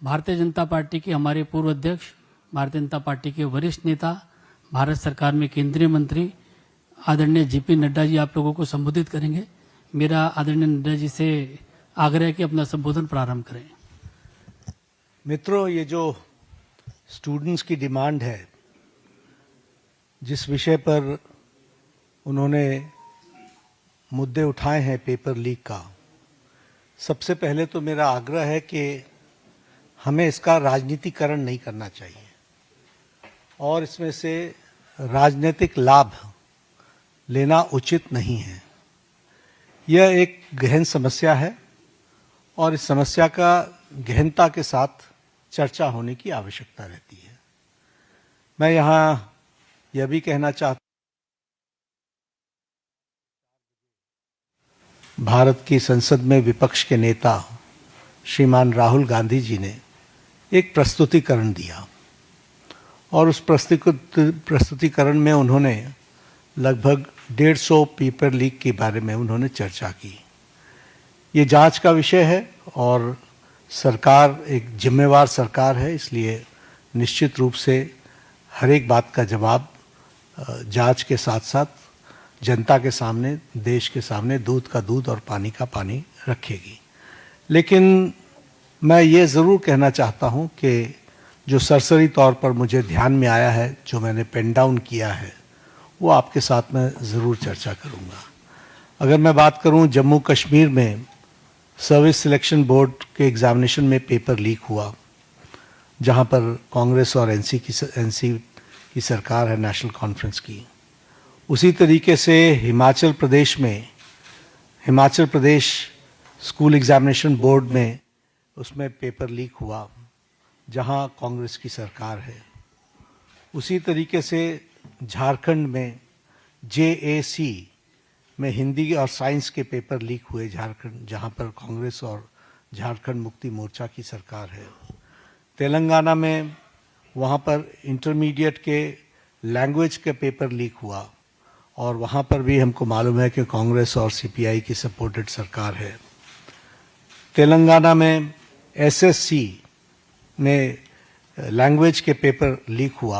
Bharatiya Janata party के हमारे पूर्व अध्यक्ष, भारतीय जनता पार्टी के वरिष्ठ नेता, भारत सरकार में केंद्रीय मंत्री आदरणीय जेपी नड्डा जी आप लोगों को संबोधित करेंगे। मेरा आदरणीय नड्डा जी से आग्रह है कि अपना संबोधन प्रारंभ करें। मित्रों, ये जो स्टूडेंट्स की डिमांड है, जिस विषय पर उन्होंने मुद्दे उठाए हैं पेपर लीक का, सबसे पहले तो मेरा आग्रह है कि हमें इसका राजनीतिकरण नहीं करना चाहिए और इसमें से राजनीतिक लाभ लेना उचित नहीं है। यह एक गहन समस्या है और इस समस्या का गहनता के साथ चर्चा होने की आवश्यकता रहती है। मैं यहाँ यह भी कहना चाहता हूँ, भारत की संसद में विपक्ष के नेता श्रीमान राहुल गांधी जी ने एक प्रस्तुतिकरण दिया और उस प्रस्तुतिकरण में उन्होंने लगभग 150 पेपर लीक के बारे में उन्होंने चर्चा की। ये जांच का विषय है और सरकार एक जिम्मेवार सरकार है, इसलिए निश्चित रूप से हर एक बात का जवाब जांच के साथ साथ जनता के सामने, देश के सामने दूध का दूध और पानी का पानी रखेगी। लेकिन मैं ये ज़रूर कहना चाहता हूँ कि जो सरसरी तौर पर मुझे ध्यान में आया है, जो मैंने पेन डाउन किया है, वो आपके साथ मैं ज़रूर चर्चा करूँगा। अगर मैं बात करूँ जम्मू कश्मीर में सर्विस सिलेक्शन बोर्ड के एग्ज़ामिनेशन में पेपर लीक हुआ, जहाँ पर कांग्रेस और एनसी की सरकार है, नेशनल कॉन्फ्रेंस की। उसी तरीके से Himachal Pradesh school examination board में उसमें पेपर लीक हुआ, जहां कांग्रेस की सरकार है। उसी तरीके से झारखंड में JAC में हिंदी और साइंस के पेपर लीक हुए झारखंड, जहां पर कांग्रेस और झारखंड मुक्ति मोर्चा की सरकार है। तेलंगाना में वहां पर इंटरमीडिएट के लैंग्वेज के पेपर लीक हुआ और वहां पर भी हमको मालूम है कि कांग्रेस और CPI की सपोर्टेड सरकार है। तेलंगाना में SSC में लैंग्वेज के पेपर लीक हुआ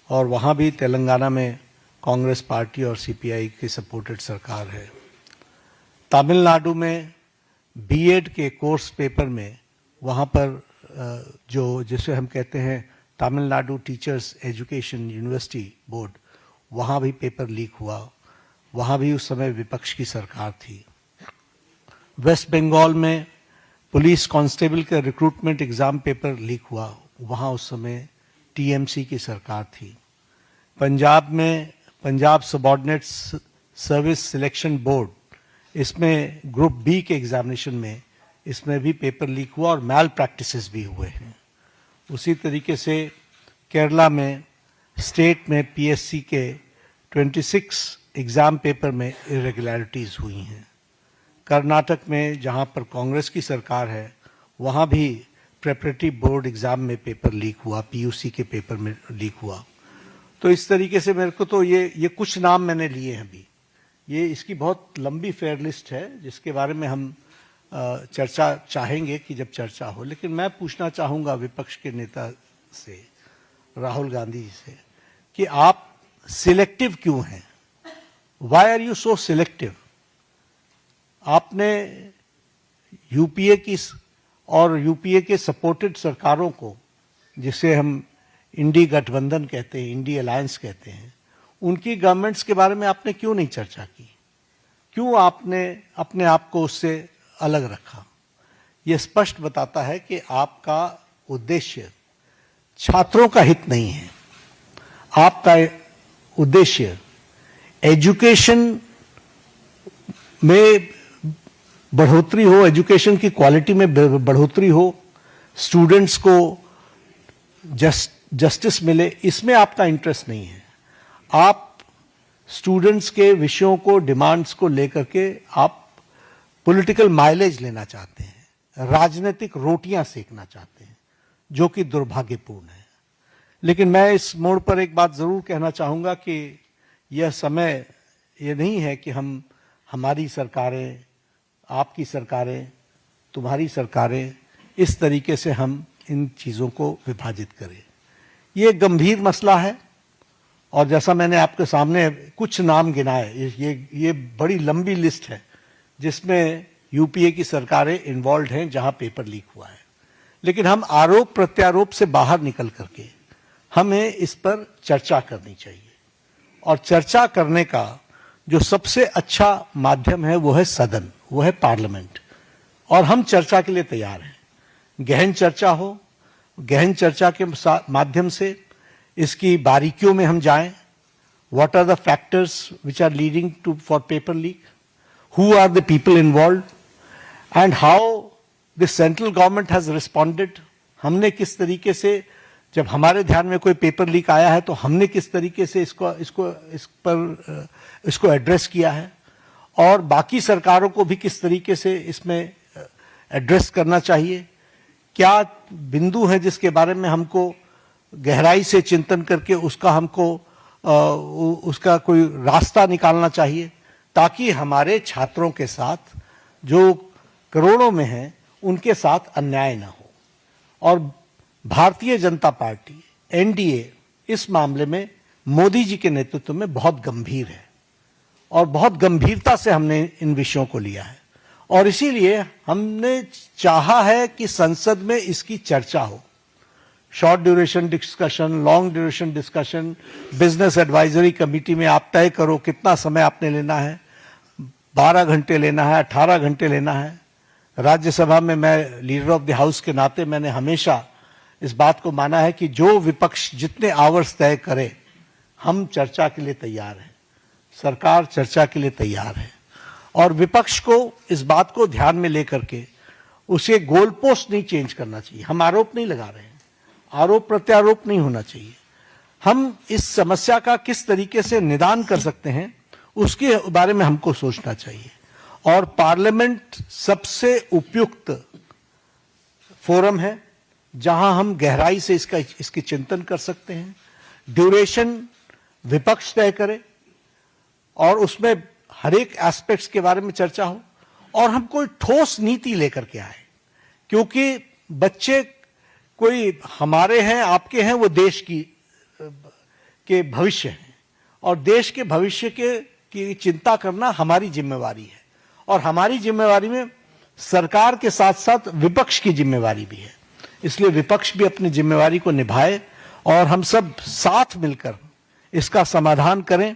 और वहाँ भी तेलंगाना में कांग्रेस पार्टी और CPI की सपोर्टेड सरकार है। तमिलनाडु में BEd के कोर्स पेपर में वहाँ पर जो जिसे हम कहते हैं Tamil Nadu teachers education university board, वहाँ भी पेपर लीक हुआ। वहाँ भी उस समय विपक्ष की सरकार थी। वेस्ट बंगाल में पुलिस कांस्टेबल के रिक्रूटमेंट एग्ज़ाम पेपर लीक हुआ, वहाँ उस समय TMC की सरकार थी। पंजाब में Punjab subordinate service selection board, इसमें ग्रुप B के एग्ज़ामिनेशन में इसमें भी पेपर लीक हुआ और मैल प्रैक्टिसेस भी हुए हैं। उसी तरीके से केरला में स्टेट में PSC के 26 एग्ज़ाम पेपर में इरेगुलरिटीज़ हुई हैं। कर्नाटक में जहां पर कांग्रेस की सरकार है, वहां भी प्रेपरेटरी बोर्ड एग्ज़ाम में पेपर लीक हुआ, PUC के पेपर में लीक हुआ। तो इस तरीके से मेरे को तो ये कुछ नाम मैंने लिए हैं अभी। ये इसकी बहुत लंबी फेयर लिस्ट है जिसके बारे में हम चर्चा चाहेंगे कि जब चर्चा हो। लेकिन मैं पूछना चाहूँगा विपक्ष के नेता से, राहुल गांधी जी से, कि आप सिलेक्टिव क्यों हैं? Why are you so selective? आपने UPA की और UPA के सपोर्टेड सरकारों को, जिसे हम इंडी गठबंधन कहते हैं, इंडी अलायंस कहते हैं, उनकी गवर्नमेंट्स के बारे में आपने क्यों नहीं चर्चा की? क्यों आपने अपने आप को उससे अलग रखा? यह स्पष्ट बताता है कि आपका उद्देश्य छात्रों का हित नहीं है। आपका उद्देश्य एजुकेशन में बढ़ोतरी हो, एजुकेशन की क्वालिटी में बढ़ोतरी हो, स्टूडेंट्स को जस्टिस मिले, इसमें आपका इंटरेस्ट नहीं है। आप स्टूडेंट्स के विषयों को, डिमांड्स को लेकर के आप पॉलिटिकल माइलेज लेना चाहते हैं, राजनीतिक रोटियां सेकना चाहते हैं, जो कि दुर्भाग्यपूर्ण है। लेकिन मैं इस मोड़ पर एक बात जरूर कहना चाहूंगा कि यह समय ये नहीं है कि हमारी सरकारें, आपकी सरकारें, तुम्हारी सरकारें, इस तरीके से हम इन चीज़ों को विभाजित करें। ये गंभीर मसला है और जैसा मैंने आपके सामने कुछ नाम गिनाए, ये बड़ी लंबी लिस्ट है जिसमें यूपीए की सरकारें इन्वॉल्व हैं जहां पेपर लीक हुआ है। लेकिन हम आरोप प्रत्यारोप से बाहर निकल करके हमें इस पर चर्चा करनी चाहिए और चर्चा करने का जो सबसे अच्छा माध्यम है वो है सदन, वो है पार्लियामेंट। और हम चर्चा के लिए तैयार हैं। गहन चर्चा हो, गहन चर्चा के माध्यम से इसकी बारीकियों में हम जाएं। What are the factors which are leading to for paper leak, who are the people involve and how the central government has responded. हमने किस तरीके से, जब हमारे ध्यान में कोई पेपर लीक आया है तो हमने किस तरीके से इसको एड्रेस किया है और बाकी सरकारों को भी किस तरीके से इसमें एड्रेस करना चाहिए। क्या बिंदु है जिसके बारे में हमको गहराई से चिंतन करके उसका कोई रास्ता निकालना चाहिए ताकि हमारे छात्रों के साथ जो करोड़ों में हैं उनके साथ अन्याय ना हो। और भारतीय जनता पार्टी एनडीए इस मामले में मोदी जी के नेतृत्व में बहुत गंभीर है और बहुत गंभीरता से हमने इन विषयों को लिया है और इसीलिए हमने चाहा है कि संसद में इसकी चर्चा हो। Short duration discussion, long duration discussion, business advisory committee में आप तय करो कितना समय आपने लेना है, 12 घंटे लेना है, 18 घंटे लेना है। राज्यसभा में मैं लीडर ऑफ द हाउस के नाते मैंने हमेशा इस बात को माना है कि जो विपक्ष जितने आवर्स तय करे हम चर्चा के लिए तैयार हैं, सरकार चर्चा के लिए तैयार है और विपक्ष को इस बात को ध्यान में लेकर के उसे गोल पोस्ट नहीं चेंज करना चाहिए। हम आरोप नहीं लगा रहे हैं, आरोप प्रत्यारोप नहीं होना चाहिए। हम इस समस्या का किस तरीके से निदान कर सकते हैं उसके बारे में हमको सोचना चाहिए और पार्लियामेंट सबसे उपयुक्त फोरम है जहां हम गहराई से इसकी चिंतन कर सकते हैं। ड्यूरेशन विपक्ष तय करे और उसमें हर एक एस्पेक्ट्स के बारे में चर्चा हो और हम कोई ठोस नीति लेकर के आए, क्योंकि बच्चे कोई हमारे हैं, आपके हैं, वो देश के भविष्य हैं और देश के भविष्य की चिंता करना हमारी जिम्मेवारी है और हमारी जिम्मेवारी में सरकार के साथ साथ विपक्ष की जिम्मेवारी भी है। इसलिए विपक्ष भी अपनी जिम्मेवारी को निभाए और हम सब साथ मिलकर इसका समाधान करें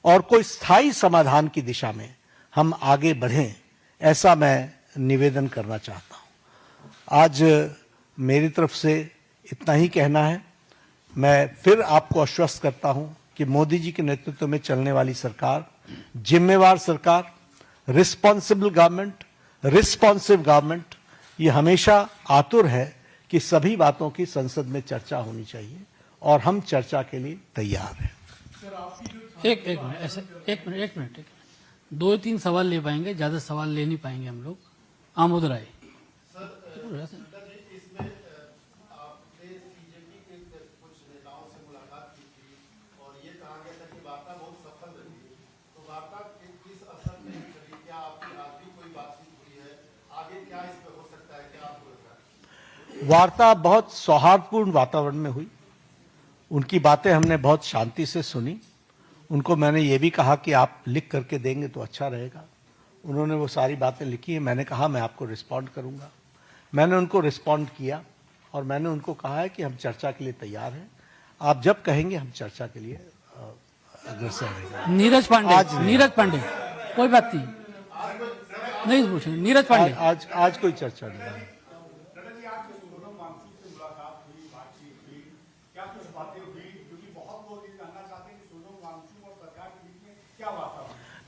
और कोई स्थायी समाधान की दिशा में हम आगे बढ़ें, ऐसा मैं निवेदन करना चाहता हूं। आज मेरी तरफ से इतना ही कहना है। मैं फिर आपको आश्वस्त करता हूं कि मोदी जी के नेतृत्व में चलने वाली सरकार जिम्मेवार सरकार, रिस्पॉन्सिबल गवर्नमेंट, रिस्पॉन्सिव गवर्नमेंट, ये हमेशा आतुर है कि सभी बातों की संसद में चर्चा होनी चाहिए और हम चर्चा के लिए तैयार हैं। एक मिनट 2-3 सवाल ले पाएंगे, ज्यादा सवाल ले नहीं पाएंगे हम लोग। आमोद राय। वार्ता बहुत सौहार्दपूर्ण वातावरण में हुई। उनकी बातें हमने बहुत शांति से सुनी। उनको मैंने ये भी कहा कि आप लिख करके देंगे तो अच्छा रहेगा। उन्होंने वो सारी बातें लिखी हैं। मैंने कहा मैं आपको रिस्पॉन्ड करूंगा। मैंने उनको रिस्पॉन्ड किया और मैंने उनको कहा है कि हम चर्चा के लिए तैयार हैं। आप जब कहेंगे हम चर्चा के लिए अग्रसर रहेंगे। नीरज पांडे कोई बात नहीं पूछे। नीरज पांडे आज कोई चर्चा नहीं है।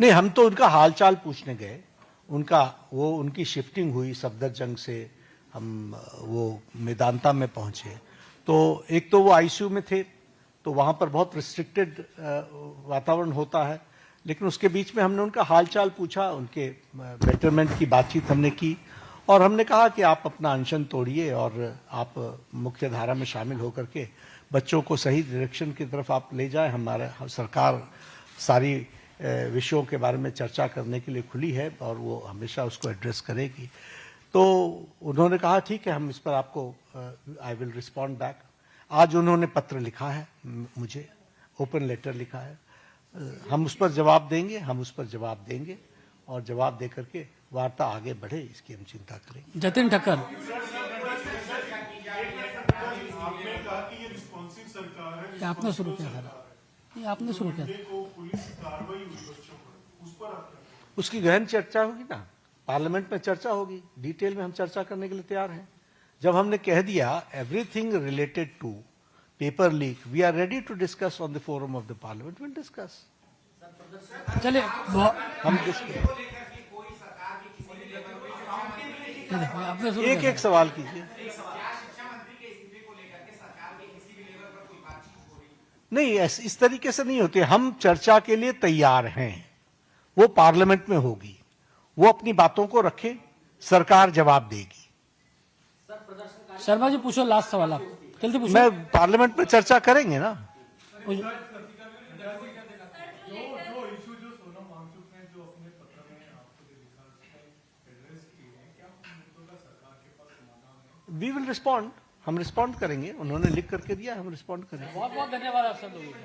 नहीं, हम तो उनका हालचाल पूछने गए। उनकी शिफ्टिंग हुई सफदरजंग से, हम वो मेदांता में पहुंचे। तो एक तो वो आईसीयू में थे तो वहां पर बहुत रिस्ट्रिक्टेड वातावरण होता है, लेकिन उसके बीच में हमने उनका हालचाल पूछा, उनके बेटरमेंट की बातचीत हमने की और हमने कहा कि आप अपना अनशन तोड़िए और आप मुख्य धारा में शामिल होकर के बच्चों को सही डायरेक्शन की तरफ आप ले जाएं। हमारा सरकार सारी विषयों के बारे में चर्चा करने के लिए खुली है और वो हमेशा उसको एड्रेस करेगी। तो उन्होंने कहा ठीक है, हम इस पर आपको आई विल रिस्पॉन्ड बैक। आज उन्होंने पत्र लिखा है मुझे, ओपन लेटर लिखा है, हम उस पर जवाब देंगे और जवाब दे करके वार्ता आगे बढ़े, इसकी हम चिंता करेंगे। जतिन ठक्कर, आपने कहा कि ये रिस्पॉन्सिव सरकार है, ये आपने शुरू किया था, ये आपने शुरू किया था। को पुलिस कार्रवाई हुई बच्चों पर, उस पर आप क्या कहेंगे? उसकी गहन चर्चा होगी ना, पार्लियामेंट में चर्चा होगी, डिटेल में हम चर्चा करने के लिए तैयार हैं। जब हमने कह दिया everything related to paper leak, we are ready to discuss on the forum of the parliament, will discuss. चलिए हम डिस्कस, आपने शुरू एक किया एक सवाल कीजिए। नहीं, इस तरीके से नहीं होती, हम चर्चा के लिए तैयार हैं, वो पार्लियामेंट में होगी, वो अपनी बातों को रखे, सरकार जवाब देगी। था। शर्मा जी पूछो, लास्ट सवाल आप जल्दी पूछो। मैं पार्लियामेंट में चर्चा करेंगे ना। वी विल रिस्पॉन्ड, हम रिस्पॉन्ड करेंगे, उन्होंने लिख करके दिया, हम रिस्पॉन्ड करेंगे। बहुत बहुत धन्यवाद आप सब लोगों का।